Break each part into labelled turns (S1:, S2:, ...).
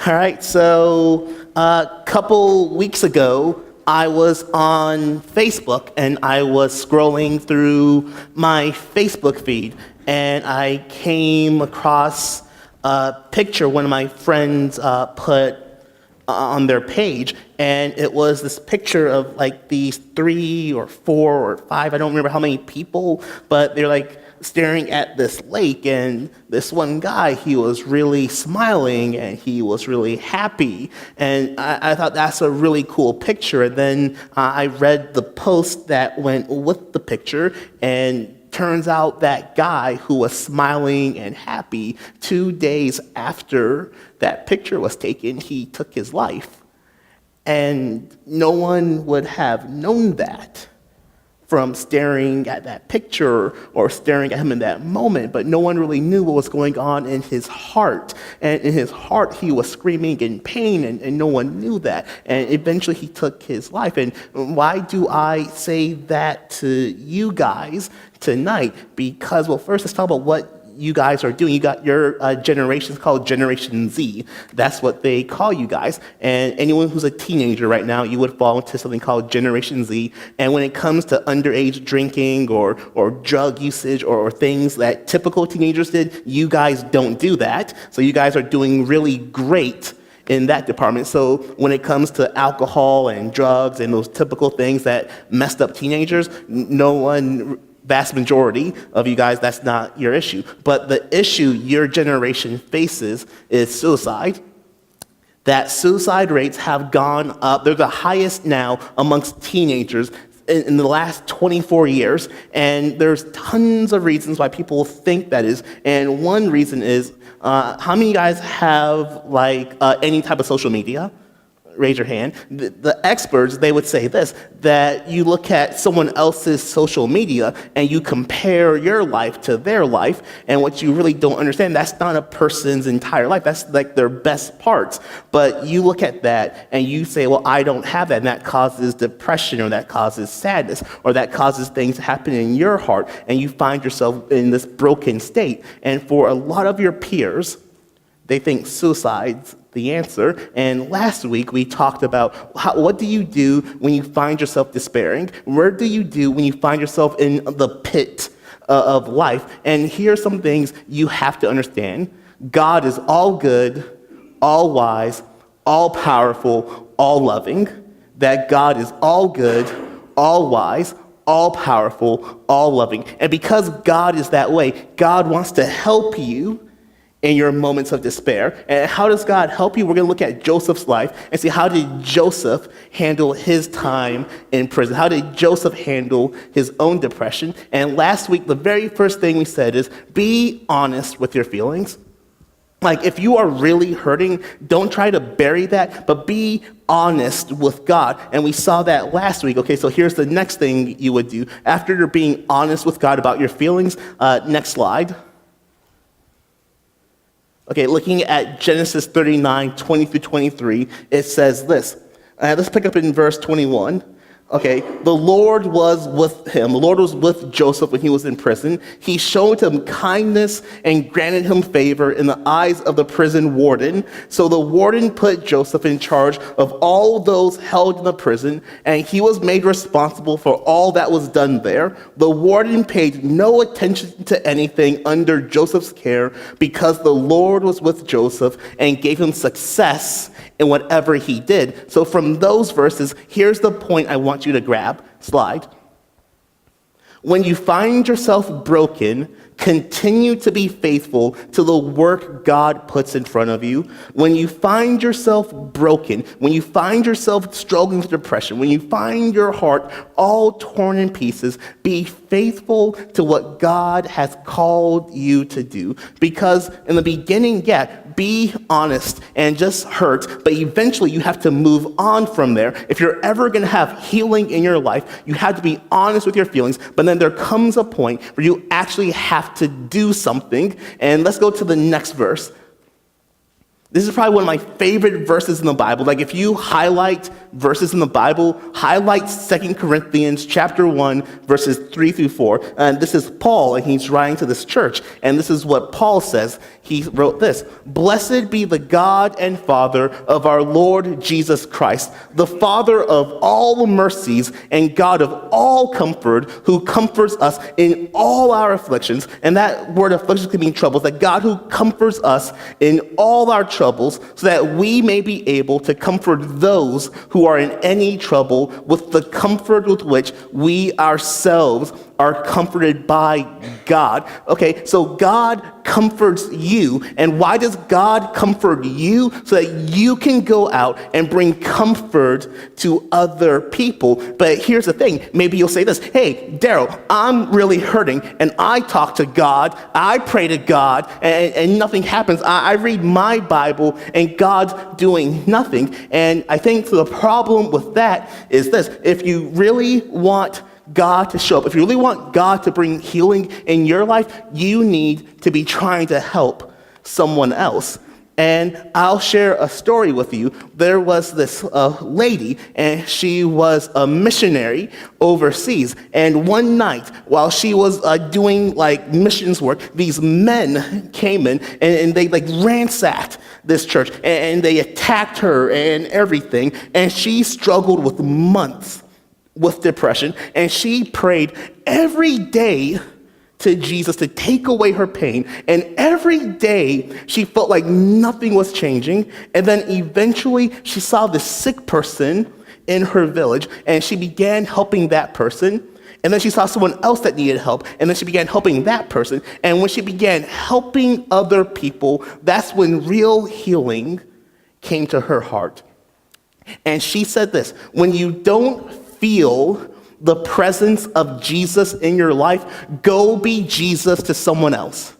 S1: All right, so a couple weeks ago, I was on Facebook and I was scrolling through my Facebook feed and I came across a picture one of my friends put on their page, and it was this picture of like these 3 or 4 or 5, I don't remember how many people, but they're like staring at this lake, and this one guy, he was really smiling and he was really happy, and I thought that's a really cool picture. And then I read the post that went with the picture, and turns out that guy who was smiling and happy 2 days after that picture was taken, he took his life. And no one would have known that from staring at that picture or staring at him in that moment, but no one really knew what was going on in his heart. And in his heart, he was screaming in pain, and no one knew that. And eventually, he took his life. And why do I say that to you guys tonight? Because, well, first, let's talk about what you guys are doing. You got your generation called Generation Z. That's what they call you guys. And anyone who's a teenager right now, you would fall into something called Generation Z. And when it comes to underage drinking or drug usage or things that typical teenagers did, you guys don't do that. So you guys are doing really great in that department. So when it comes to alcohol and drugs and those typical things that messed up teenagers, vast majority of you guys, that's not your issue. But the issue your generation faces is suicide. That suicide rates have gone up. They're the highest now amongst teenagers in the last 24 years. And there's tons of reasons why people think that is. And one reason is, how many of you guys have any type of social media? Raise your hand. The experts, they would say this, that you look at someone else's social media and you compare your life to their life, and what you really don't understand, that's not a person's entire life. That's like their best parts. But you look at that and you say, well, I don't have that, and that causes depression, or that causes sadness, or that causes things to happen in your heart, and you find yourself in this broken state. And for a lot of your peers, they think suicide's the answer. And last week we talked about what do you do when you find yourself despairing? What do you do when you find yourself in the pit of life? And here are some things you have to understand. God is all good, all wise, all powerful, all loving. That God is all good, all wise, all powerful, all loving. And because God is that way, God wants to help you in your moments of despair. And how does God help you? We're going to look at Joseph's life and see, how did Joseph handle his time in prison? How did Joseph handle his own depression? And last week, the very first thing we said is, be honest with your feelings. Like, if you are really hurting, don't try to bury that, but be honest with God. And we saw that last week. Okay, so here's the next thing you would do. After you're being honest with God about your feelings, next slide. Okay, looking at Genesis 39, 20 through 23, it says this. Let's pick up in verse 21. Okay, the Lord was with him. The Lord was with Joseph when he was in prison. He showed him kindness and granted him favor in the eyes of the prison warden. So the warden put Joseph in charge of all those held in the prison, and he was made responsible for all that was done there. The warden paid no attention to anything under Joseph's care because the Lord was with Joseph and gave him success in whatever he did. So from those verses, here's the point I want you to grab. Slide. When you find yourself broken, continue to be faithful to the work God puts in front of you. When you find yourself broken, when you find yourself struggling with depression, when you find your heart all torn in pieces, be faithful to what God has called you to do. Because in the beginning, be honest and just hurt, but eventually you have to move on from there. If you're ever going to have healing in your life, you have to be honest with your feelings, but then there comes a point where you actually have to do something. And let's go to the next verse. This is probably one of my favorite verses in the Bible. Like if you highlight verses in the Bible, highlight 2 Corinthians chapter 1, verses 3 through 4. And this is Paul, and he's writing to this church. And this is what Paul says. He wrote this: "Blessed be the God and Father of our Lord Jesus Christ, the Father of all mercies and God of all comfort, who comforts us in all our afflictions." And that word afflictions can mean troubles. That God who comforts us in all our troubles, so that we may be able to comfort those who are in any trouble with the comfort with which we ourselves are comforted by God. Okay, so God comforts you. And why does God comfort you? So that you can go out and bring comfort to other people. But here's the thing. Maybe you'll say this: "Hey, Daryl, I'm really hurting, and I talk to God, I pray to God, and nothing happens. I read my Bible, and God's doing nothing." And I think the problem with that is this: if you really want God to show up, if you really want God to bring healing in your life, you need to be trying to help someone else. And I'll share a story with you. There was this lady, and she was a missionary overseas. And one night, while she was doing like missions work, these men came in and they like ransacked this church, and they attacked her and everything. And she struggled with months with depression, and she prayed every day to Jesus to take away her pain. And every day she felt like nothing was changing. And then eventually she saw this sick person in her village, and she began helping that person. And then she saw someone else that needed help, and then she began helping that person. And when she began helping other people, that's when real healing came to her heart. And she said this: when you don't feel the presence of Jesus in your life, go be Jesus to someone else.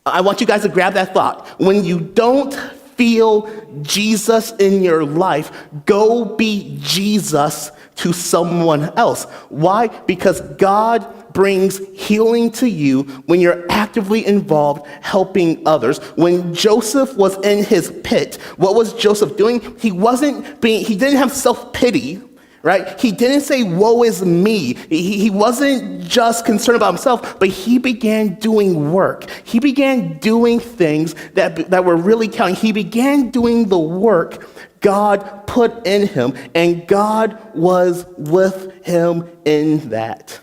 S1: I want you guys to grab that thought. When you don't feel Jesus in your life, go be Jesus to someone else. Why? Because God brings healing to you when you're actively involved helping others. When Joseph was in his pit, what was Joseph doing? He didn't have self-pity. Right? He didn't say, "Woe is me." He wasn't just concerned about himself, but he began doing work. He began doing things that were really counting. He began doing the work God put in him, and God was with him in that.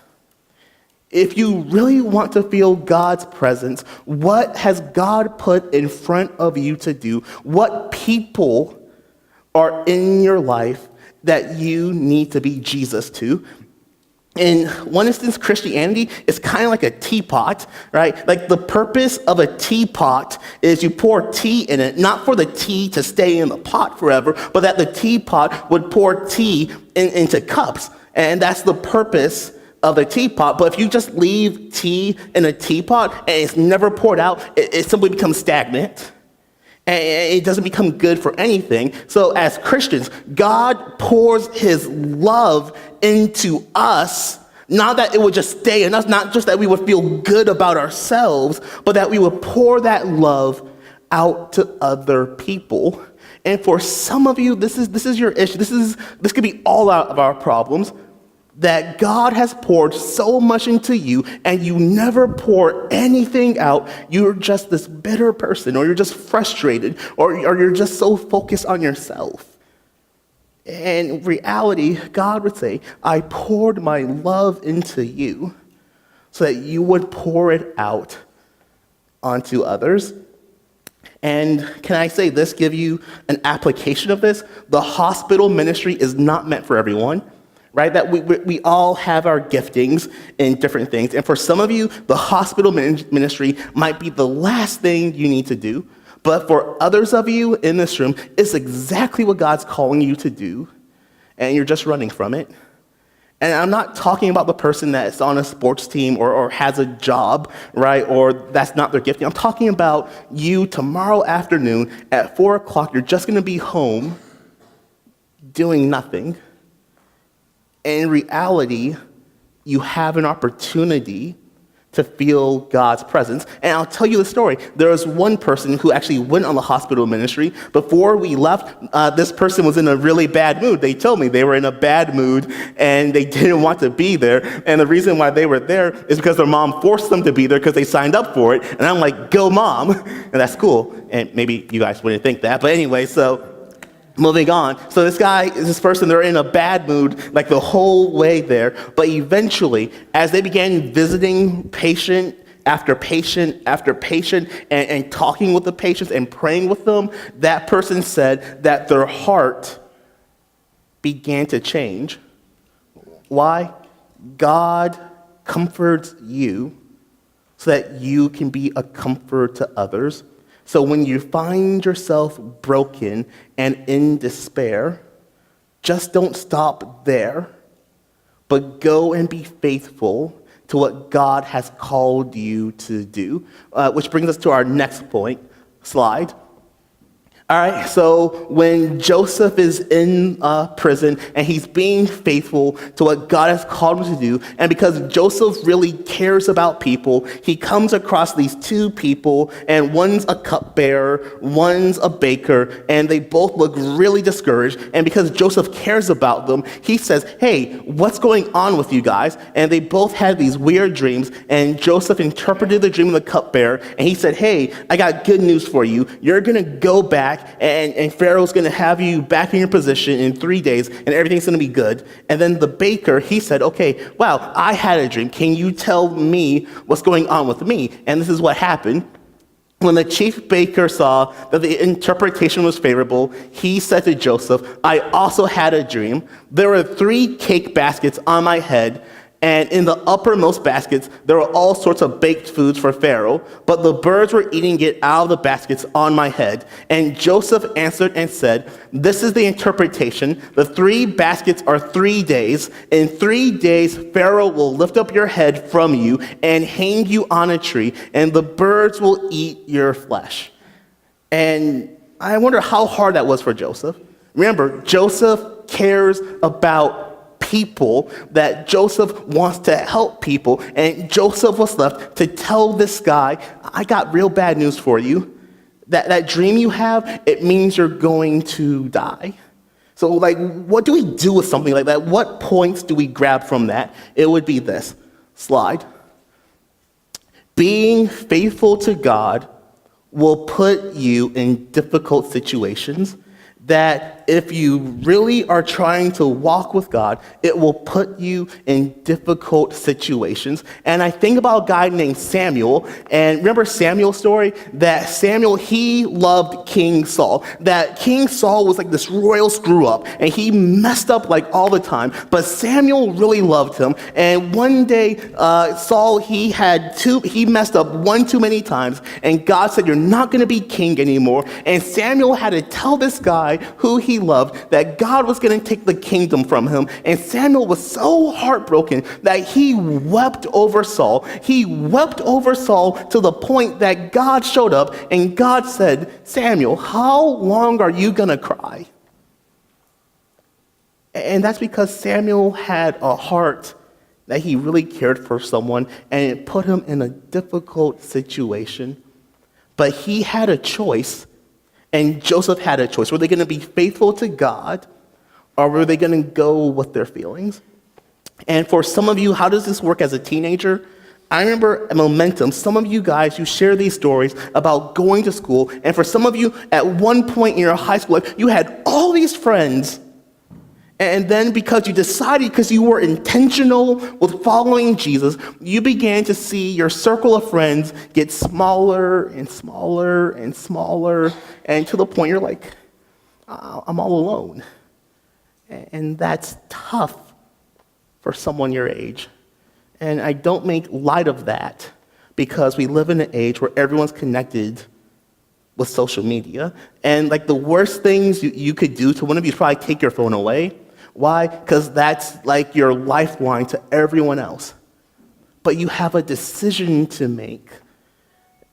S1: If you really want to feel God's presence, what has God put in front of you to do? What people are in your life that you need to be Jesus to? In one instance, Christianity is kind of like a teapot, right? Like the purpose of a teapot is you pour tea in it, not for the tea to stay in the pot forever, but that the teapot would pour tea into cups. And that's the purpose of the teapot. But if you just leave tea in a teapot and it's never poured out, it simply becomes stagnant. And it doesn't become good for anything. So as Christians, God pours his love into us, not that it would just stay in us, not just that we would feel good about ourselves, but that we would pour that love out to other people. And for some of you, this is your issue. This could be all out of our problems. That God has poured so much into you, and you never pour anything out. You're just this bitter person, or you're just frustrated, or you're just so focused on yourself. And in reality, God would say, "I poured my love into you so that you would pour it out onto others." And can I say this, give you an application of this? The hospital ministry is not meant for everyone. Right? That we all have our giftings in different things. And for some of you, the hospital ministry might be the last thing you need to do. But for others of you in this room, it's exactly what God's calling you to do. And you're just running from it. And I'm not talking about the person that's on a sports team or has a job, right? Or that's not their gifting. I'm talking about you tomorrow afternoon at 4 o'clock. You're just going to be home doing nothing. And in reality, you have an opportunity to feel God's presence. And I'll tell you the story. There was one person who actually went on the hospital ministry. Before we left, this person was in a really bad mood. They told me they were in a bad mood and they didn't want to be there. And the reason why they were there is because their mom forced them to be there because they signed up for it. And I'm like, go mom. And that's cool. And maybe you guys wouldn't think that. But anyway, so moving on. So this person, they're in a bad mood like the whole way there. But eventually, as they began visiting patient after patient after patient and talking with the patients and praying with them, that person said that their heart began to change. Why? God comforts you so that you can be a comfort to others. So when you find yourself broken and in despair, just don't stop there, but go and be faithful to what God has called you to do. Which brings us to our next point, slide. All right, so when Joseph is in prison and he's being faithful to what God has called him to do, and because Joseph really cares about people, he comes across these two people, and one's a cupbearer, one's a baker, and they both look really discouraged. And because Joseph cares about them, he says, hey, what's going on with you guys? And they both had these weird dreams, and Joseph interpreted the dream of the cupbearer, and he said, hey, I got good news for you. You're going to go back and Pharaoh's going to have you back in your position in 3 days, and everything's going to be good. And then the baker, he said, okay, wow, I had a dream. Can you tell me what's going on with me? And this is what happened. When the chief baker saw that the interpretation was favorable, he said to Joseph, I also had a dream. There were 3 cake baskets on my head, and in the uppermost baskets, there were all sorts of baked foods for Pharaoh, but the birds were eating it out of the baskets on my head. And Joseph answered and said, this is the interpretation. The 3 baskets are 3 days. In 3 days, Pharaoh will lift up your head from you and hang you on a tree, and the birds will eat your flesh. And I wonder how hard that was for Joseph. Remember, Joseph cares about people, that Joseph wants to help people, and Joseph was left to tell this guy, I got real bad news for you. That dream you have, it means you're going to die. So like, what do we do with something like that? What points do we grab from that? It would be this. Slide. Being faithful to God will put you in difficult situations that if you really are trying to walk with God, it will put you in difficult situations. And I think about a guy named Samuel, and remember Samuel's story? That Samuel, he loved King Saul. That King Saul was like this royal screw-up, and he messed up like all the time, but Samuel really loved him. And one day, Saul, he messed up one too many times, and God said, you're not gonna be king anymore. And Samuel had to tell this guy who he loved that God was going to take the kingdom from him. And Samuel was so heartbroken that he wept over Saul. He wept over Saul to the point that God showed up and God said, Samuel, how long are you going to cry? And that's because Samuel had a heart that he really cared for someone, and it put him in a difficult situation. But he had a choice. And Joseph had a choice. Were they going to be faithful to God, or were they going to go with their feelings? And for some of you, how does this work as a teenager? I remember at Momentum, some of you guys, you share these stories about going to school. And for some of you, at one point in your high school life, you had all these friends. And then because you decided, because you were intentional with following Jesus, you began to see your circle of friends get smaller and smaller and smaller, and to the point you're like, I'm all alone. And that's tough for someone your age. And I don't make light of that because we live in an age where everyone's connected with social media. And like the worst things you could do to one of you is probably take your phone away. Why? Because that's like your lifeline to everyone else. But you have a decision to make.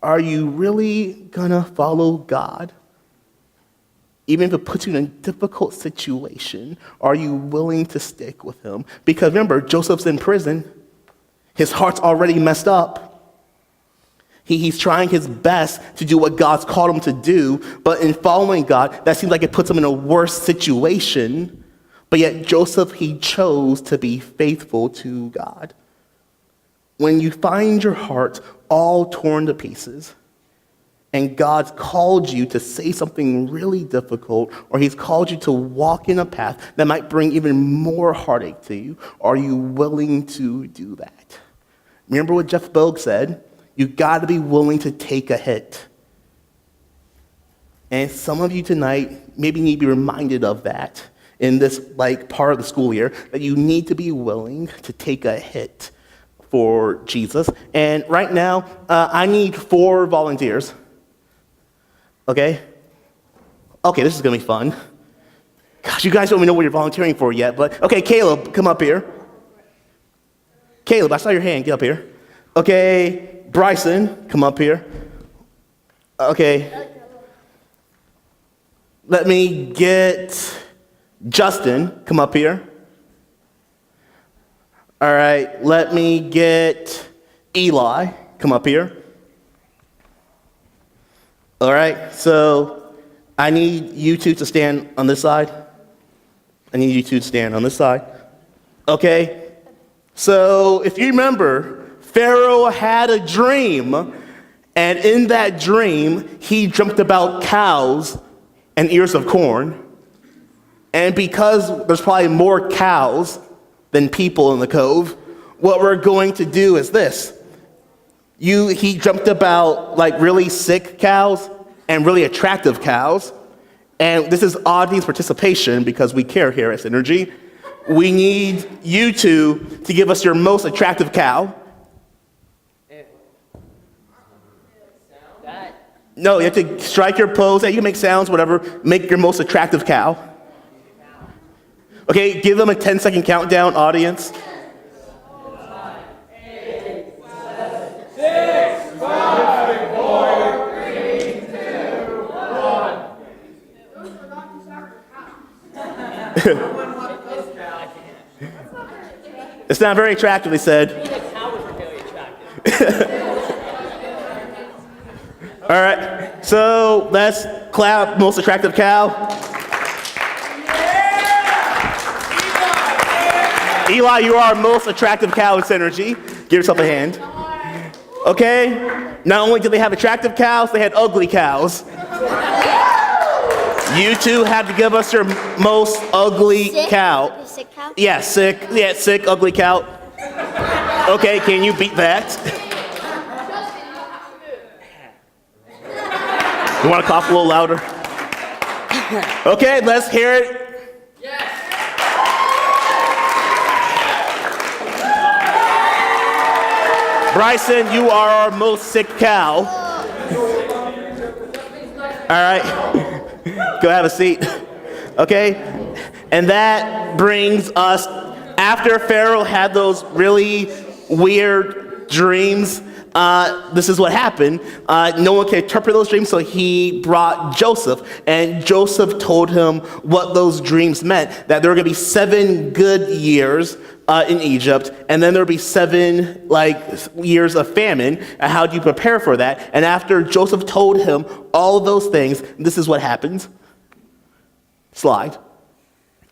S1: Are you really gonna follow God? Even if it puts you in a difficult situation, are you willing to stick with him? Because remember, Joseph's in prison. His heart's already messed up. He's trying his best to do what God's called him to do, but in following God, that seems like it puts him in a worse situation. But yet Joseph, he chose to be faithful to God. When you find your heart all torn to pieces, and God's called you to say something really difficult, or he's called you to walk in a path that might bring even more heartache to you, are you willing to do that? Remember what Jeff Bogue said? You got to be willing to take a hit. And some of you tonight maybe need to be reminded of that in this part of the school year, that you need to be willing to take a hit for Jesus. And right now, I need 4 volunteers. Okay? Okay, this is going to be fun. Gosh, you guys don't even know what you're volunteering for yet, but okay, Caleb, come up here. Caleb, I saw your hand. Get up here. Okay, Bryson, come up here. Okay. Let me get Justin, come up here. All right, let me get Eli, come up here. All right, so I need you two to stand on this side. I need you two to stand on this side. Okay, so if you remember, Pharaoh had a dream, and in that dream, he dreamt about cows and ears of corn. And because there's probably more cows than people in the cove, what we're going to do is this. He dreamt about really sick cows and really attractive cows. And this is audience participation because we care here at Synergy. We need you two to give us your most attractive cow. No, you have to strike your pose. You can make sounds, whatever. Make your most attractive cow. Okay, give them a 10-second countdown, audience. 6, 5, 4, 3, 2, 1. It's not very attractive, they said. The cow was really attractive. All right, so let's clap most attractive cow. Eli, you are our most attractive cow in Synergy. Give yourself a hand. Okay, not only did they have attractive cows, they had ugly cows. You two had to give us your most ugly cow.
S2: Sick cow?
S1: Yeah, sick, ugly cow. Okay, can you beat that? You want to cough a little louder? Okay, let's hear it. Yes. Bryson, you are our most sick cow. All right, go have a seat. Okay, and that brings us, after Pharaoh had those really weird dreams, this is what happened. No one could interpret those dreams, so he brought Joseph. And Joseph told him what those dreams meant, that there were going to be 7 good years in Egypt, and then there would be 7 years of famine. And how do you prepare for that? And after Joseph told him all of those things, this is what happens. Slide.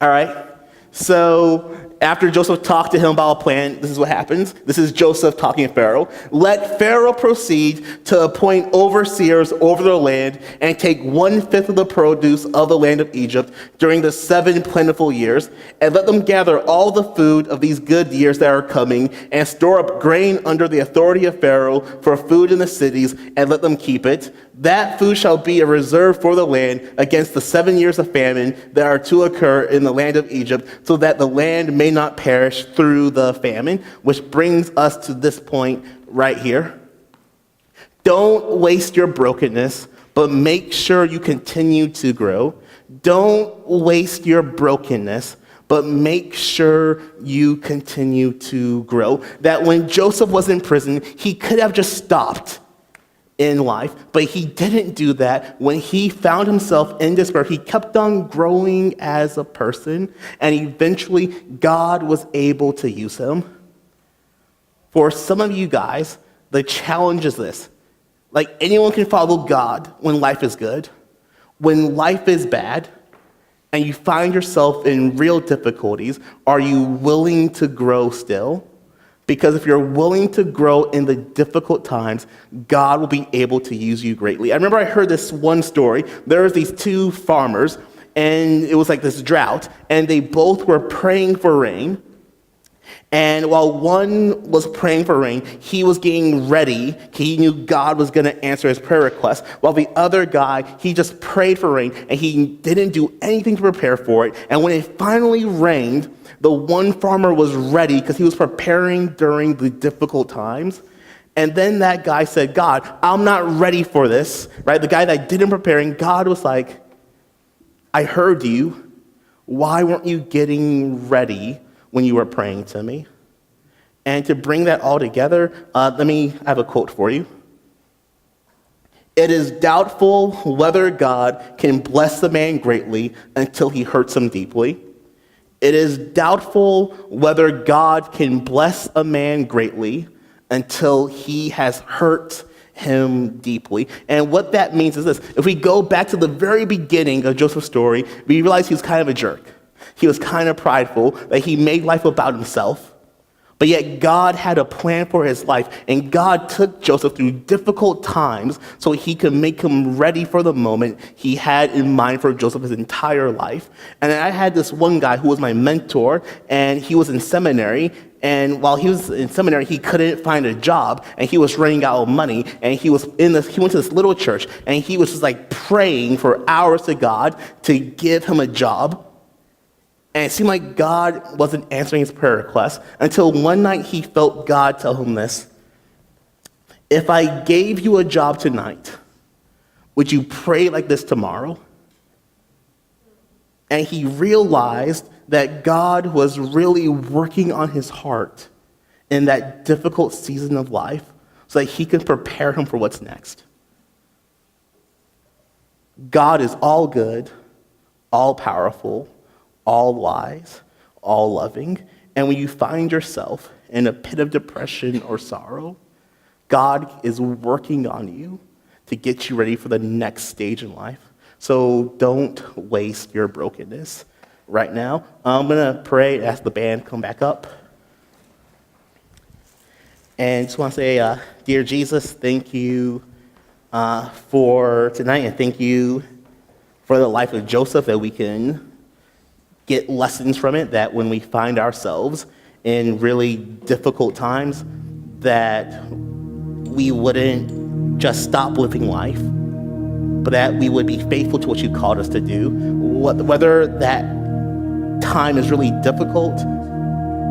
S1: All right. So after Joseph talked to him about a plan, this is what happens. This is Joseph talking to Pharaoh. Let Pharaoh proceed to appoint overseers over the land and take 1/5 of the produce of the land of Egypt during the 7 plentiful years, and let them gather all the food of these good years that are coming and store up grain under the authority of Pharaoh for food in the cities, and let them keep it. That food shall be a reserve for the land against the 7 years of famine that are to occur in the land of Egypt, so that the land may not perish through the famine. Which brings us to this point right here. Don't waste your brokenness, but make sure you continue to grow. Don't waste your brokenness, but make sure you continue to grow. That when Joseph was in prison, he could have just stopped in life, but he didn't do that. When he found himself in despair, he kept on growing as a person, and eventually God was able to use him. For some of you guys, the challenge is this. Like, anyone can follow God when life is good. When life is bad and you find yourself in real difficulties, are you willing to grow still? Because if you're willing to grow in the difficult times, God will be able to use you greatly. I remember I heard this one story. There was these two farmers, and it was like this drought, and they both were praying for rain. And while one was praying for rain, he was getting ready. He knew God was going to answer his prayer request. While the other guy, he just prayed for rain, and he didn't do anything to prepare for it. And when it finally rained, the one farmer was ready because he was preparing during the difficult times. And then that guy said, God, I'm not ready for this, right? The guy that didn't prepare, and God was like, I heard you. Why weren't you getting ready when you were praying to me? And to bring that all together, I have a quote for you. It is doubtful whether God can bless the man greatly until he hurts him deeply. It is doubtful whether God can bless a man greatly until he has hurt him deeply. And what that means is this. If we go back to the very beginning of Joseph's story, we realize he was kind of a jerk. He was kind of prideful, that he made life about himself. But yet God had a plan for his life, and God took Joseph through difficult times so he could make him ready for the moment he had in mind for Joseph his entire life. And I had this one guy who was my mentor, and he was in seminary, and while he was in seminary, he couldn't find a job, and he was running out of money, and he went to this little church, and he was just like praying for hours to God to give him a job. And it seemed like God wasn't answering his prayer request until one night he felt God tell him this. If I gave you a job tonight, would you pray like this tomorrow? And he realized that God was really working on his heart in that difficult season of life so that he could prepare him for what's next. God is all good, all powerful, all wise, all loving. And when you find yourself in a pit of depression or sorrow, God is working on you to get you ready for the next stage in life. So don't waste your brokenness right now. I'm going to pray, ask the band to come back up. And just want to say, dear Jesus, thank you for tonight, and thank you for the life of Joseph, that we can get lessons from it, that when we find ourselves in really difficult times, that we wouldn't just stop living life, but that we would be faithful to what you called us to do. Whether that time is really difficult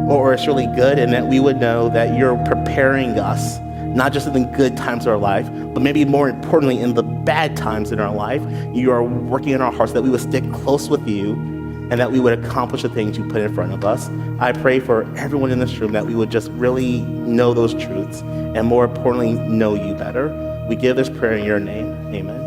S1: or it's really good, and that we would know that you're preparing us, not just in the good times of our life, but maybe more importantly, in the bad times in our life. You are working in our hearts that we would stick close with you, and that we would accomplish the things you put in front of us. I pray for everyone in this room that we would just really know those truths, and more importantly, know you better. We give this prayer in your name. Amen.